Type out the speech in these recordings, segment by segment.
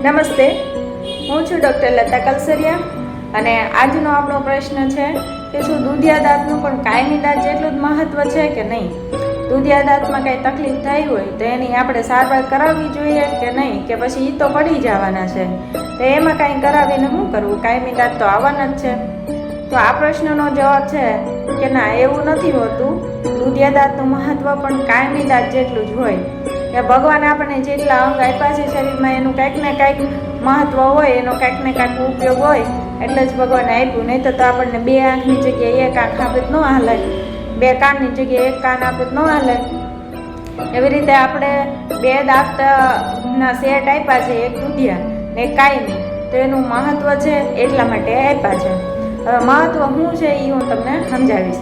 નમસ્તે, હું છું ડૉક્ટર લતા કલસરિયા અને આજનો આપણો પ્રશ્ન છે કે શું દૂધિયા દાંતનું પણ કાયમી દાંત જેટલું જ મહત્ત્વ છે કે નહીં? દૂધિયા દાંતમાં કંઈ તકલીફ થઈ હોય તો એની આપણે સારવાર કરાવવી જોઈએ કે નહીં, કે પછી એ તો પડી જવાના છે, તો એમાં કાંઈ કરાવીને શું કરવું? કાયમી દાંત તો આવવાના જ છે. તો આ પ્રશ્નનો જવાબ છે કે ના, એવું નથી હોતું. દૂધિયા દાંતનું મહત્ત્વ પણ કાયમી દાંત જેટલું જ હોય. કે ભગવાન આપણને જેટલા અંગ આપ્યા છે શરીરમાં એનું કંઈક ને કંઈક મહત્ત્વ હોય, એનો કંઈક ને કંઈક ઉપયોગ હોય, એટલે જ ભગવાને આપ્યું. નહીં તો આપણને 2 આંખની જગ્યાએ 1 આંખ આપે ન હાલે, 2 કાનની જગ્યાએ 1 કાન આપે ન હાલે. એવી રીતે આપણે 2 દાંતના સેટ આપ્યા છે, એક દૂધિયા ને એક કાયમી, તો એનું મહત્ત્વ છે એટલા માટે આપ્યા છે. હવે મહત્ત્વ શું છે એ હું તમને સમજાવીશ.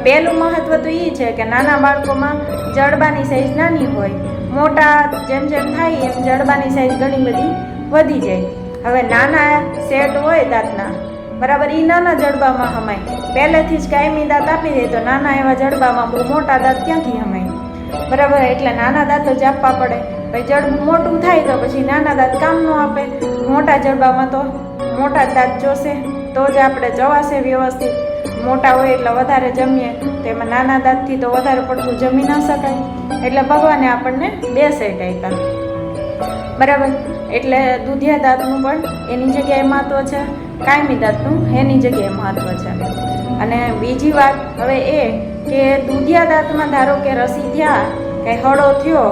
પહેલું મહત્ત્વ તો એ છે કે નાના બાળકોમાં જડબાની સાઈઝ નાની હોય, મોટા જેમ જેમ થાય એમ જડબાની સાઈઝ ઘણી બધી વધી જાય. હવે નાના સેટ હોય દાંતના, બરાબર, એ નાના જડબામાં હમાય. પહેલેથી જ કાયમી દાંત આપી દે તો નાના એવા જડબામાં બહુ મોટા દાંત ક્યાંથી હમાય? બરાબર, એટલે નાના દાંત જ આપવા પડે. પછી જડબું મોટું થાય તો પછી નાના દાંત કામ ન આપે. મોટા જડબામાં તો મોટા દાંત જોશે તો જ આપણે ચવાશે વ્યવસ્થિત. મોટા હોય એટલે વધારે જમીએ, તો એમાં નાના દાંતથી તો વધારે પડતું જમી ન શકાય. એટલે ભગવાને આપણને 2 સેટ આપ્યા, બરાબર. એટલે દૂધિયા દાંતનું પણ એની જગ્યાએ મહત્ત્વ છે, કાયમી દાંતનું એની જગ્યાએ મહત્ત્વ છે. અને બીજી વાત હવે એ કે દૂધિયા દાંતમાં ધારો કે રસી થયા, કંઈ હળો થયો,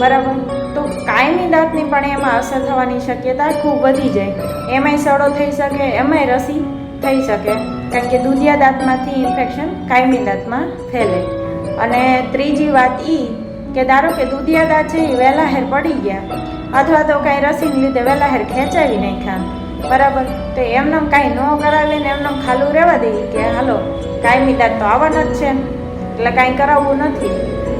બરાબર, તો કાયમી દાંતની પણ એમાં અસર થવાની શક્યતા ખૂબ વધી જાય. એમાંય સડો થઈ શકે, એમાંય રસી થઈ શકે, કારણ કે દૂધિયા દાંતમાંથી ઇન્ફેક્શન કાયમી દાંતમાં ફેલે. અને ત્રીજી વાત એ કે ધારો કે દૂધિયા દાંત છે એ વહેલા હેર પડી ગયા, અથવા તો કાંઈ રસીને લીધે વહેલા હેર ખેંચાવી નાખ્યા, બરાબર, તો એમને કાંઈ ન કરાવીને એમને ખાલું રહેવા દઈએ કે હાલો કાયમી દાંત તો આવવાના જ છે એટલે કાંઈ કરાવવું નથી.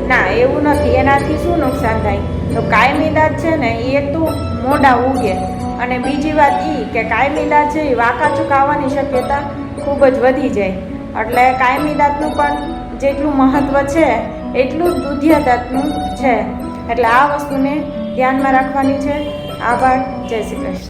ના, એવું નથી. એનાથી શું નુકસાન થાય? તો કાયમી દાંત છે ને એ એક તો મોઢા ઉગે, અને બીજી વાત એ કે કાયમી દાંત છે એ વાંકાચૂકા આવવાની શક્યતા ખૂબ જ વધી જાય. એટલે કાયમી દાંતનું પણ જેટલું મહત્ત્વ છે એટલું જ દૂધિયા દાંતનું છે. એટલે આ વસ્તુને ધ્યાનમાં રાખવાની છે. આભાર. જય શ્રી કૃષ્ણ.